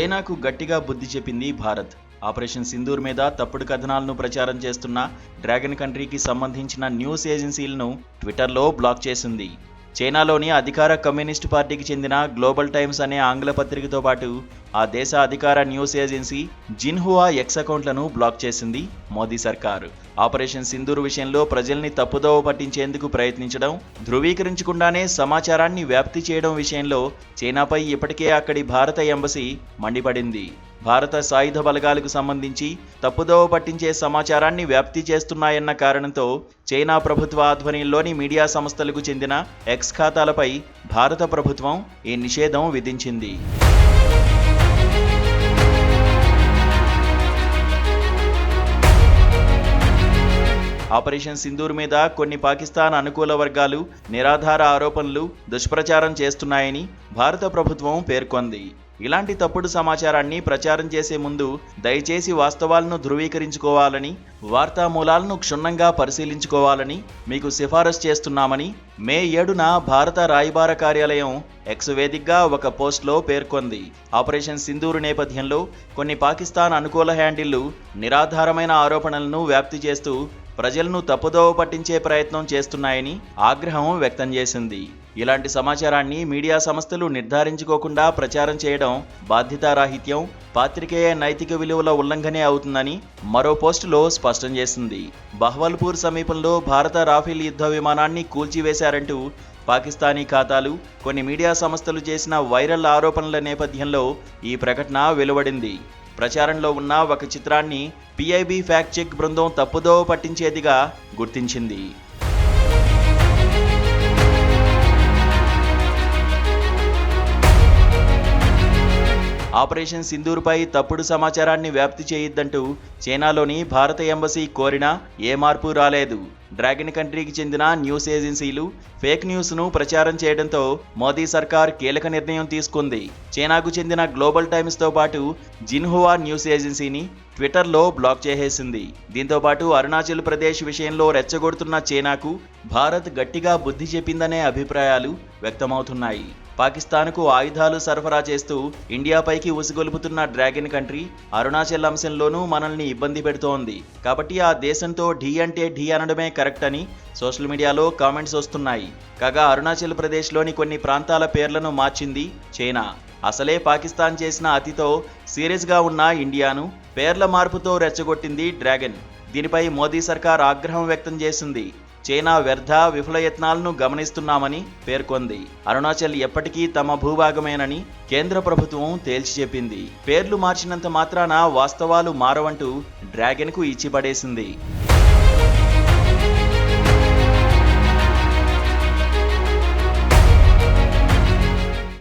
చైనాకు గట్టిగా బుద్ధి చెప్పింది భారత్. ఆపరేషన్ సింధూర్ మీద తప్పుడు కథనాలను ప్రచారం చేస్తున్న డ్రాగన్ కంట్రీకి సంబంధించిన న్యూస్ ఏజెన్సీలను ట్విట్టర్లో బ్లాక్ చేసింది. చైనాలోని అధికార కమ్యూనిస్టు పార్టీకి చెందిన గ్లోబల్ టైమ్స్ అనే ఆంగ్ల పత్రికతో పాటు ఆ దేశ అధికార న్యూస్ ఏజెన్సీ జిన్హువా ఎక్స్ అకౌంట్లను బ్లాక్ చేసింది మోదీ సర్కారు. ఆపరేషన్ సింధూర్ విషయంలో ప్రజల్ని తప్పుదోవ పట్టించేందుకు ప్రయత్నించడం, ధృవీకరించకుండానే సమాచారాన్ని వ్యాప్తి చేయడం విషయంలో చైనాపై ఇప్పటికే అక్కడి భారత ఎంబసీ మండిపడింది. భారత సాయుధ బలగాలకు సంబంధించి తప్పుదోవ పట్టించే సమాచారాన్ని వ్యాప్తి చేస్తున్నాయన్న కారణంతో చైనా ప్రభుత్వ ఆధ్వర్యంలోని మీడియా సంస్థలకు చెందిన ఎక్స్ ఖాతాలపై భారత ప్రభుత్వం ఈ నిషేధం విధించింది. ఆపరేషన్ సింధూర్ మీద కొన్ని పాకిస్తాన్ అనుకూల వర్గాలు నిరాధార ఆరోపణలు, దుష్ప్రచారం చేస్తున్నాయని భారత ప్రభుత్వం పేర్కొంది. ఇలాంటి తప్పుడు సమాచారాన్ని ప్రచారం చేసే ముందు దయచేసి వాస్తవాలను ధృవీకరించుకోవాలని, వార్తా మూలాలను క్షుణ్ణంగా పరిశీలించుకోవాలని మీకు సిఫారసు చేస్తున్నామని మే 7న భారత రాయబార కార్యాలయం ఎక్స్ వేదికగా ఒక పోస్ట్లో పేర్కొంది. ఆపరేషన్ సింధూర్ నేపథ్యంలో కొన్ని పాకిస్తాన్ అనుకూల హ్యాండిళ్లు నిరాధారమైన ఆరోపణలను వ్యాప్తి చేస్తూ ప్రజలను తప్పుదోవ పట్టించే ప్రయత్నం చేస్తున్నాయని ఆగ్రహం వ్యక్తం చేసింది. ఇలాంటి సమాచారాన్ని మీడియా సంస్థలు నిర్ధారించుకోకుండా ప్రచారం చేయడం బాధ్యతారాహిత్యం, పాత్రికేయ నైతిక విలువల ఉల్లంఘనే అవుతుందని మరో పోస్టులో స్పష్టం చేసింది. బహ్వల్పూర్ సమీపంలో భారత రాఫెల్ యుద్ధ విమానాన్ని కూల్చివేశారంటూ పాకిస్తానీ ఖాతాలు, కొన్ని మీడియా సంస్థలు చేసిన వైరల్ ఆరోపణల నేపథ్యంలో ఈ ప్రకటన వెలువడింది. ప్రచారంలో ఉన్న ఒక చిత్రాన్ని పిఐబి ఫ్యాక్ట్ చెక్ బృందం తప్పుదోవ పట్టించేదిగా గుర్తించింది. ఆపరేషన్ సింధూర్పై తప్పుడు సమాచారాన్ని వ్యాప్తి చేయొద్దంటూ చైనాలోని భారత ఎంబసీ కోరినా ఏ మార్పు రాలేదు. డ్రాగన్ కంట్రీకి చెందిన న్యూస్ ఏజెన్సీలు ఫేక్ న్యూస్ను ప్రచారం చేయడంతో మోదీ సర్కార్ కీలక నిర్ణయం తీసుకుంది. చైనాకు చెందిన గ్లోబల్ టైమ్స్తో పాటు జిన్హువా న్యూస్ ఏజెన్సీని ట్విట్టర్లో బ్లాక్ చేసేసింది. దీంతో పాటు అరుణాచల్ ప్రదేశ్ విషయంలో రెచ్చగొడుతున్న చైనాకు భారత్ గట్టిగా బుద్ధి చెప్పిందనే అభిప్రాయాలు వ్యక్తమవుతున్నాయి. పాకిస్తాన్కు ఆయుధాలు సరఫరా చేస్తూ ఇండియాపైకి ఉసిగొలుపుతున్న డ్రాగన్ కంట్రీ అరుణాచల్ అంశంలోనూ మనల్ని ఇబ్బంది పెడుతోంది. కాబట్టి ఆ దేశంతో ఢీ అంటే ఢీ అనడమే కరెక్ట్ అని సోషల్ మీడియాలో కామెంట్స్ వస్తున్నాయి. కాగా అరుణాచల్ ప్రదేశ్లోని కొన్ని ప్రాంతాల పేర్లను మార్చింది చైనా. అసలే పాకిస్తాన్ చేసిన అతితో సీరియస్గా ఉన్న ఇండియాను పేర్ల మార్పుతో రెచ్చగొట్టింది డ్రాగన్. దీనిపై మోదీ సర్కార్ ఆగ్రహం వ్యక్తం చేసింది. చైనా వ్యర్థ విఫల యత్నాలను గమనిస్తున్నామని పేర్కొంది. అరుణాచల్ ఎప్పటికీ తమ భూభాగమేనని కేంద్ర ప్రభుత్వం తేల్చి చెప్పింది. పేర్లు మార్చినంత మాత్రాన వాస్తవాలు మారవంటూ డ్రాగన్కు ఇచ్చిపడేసింది.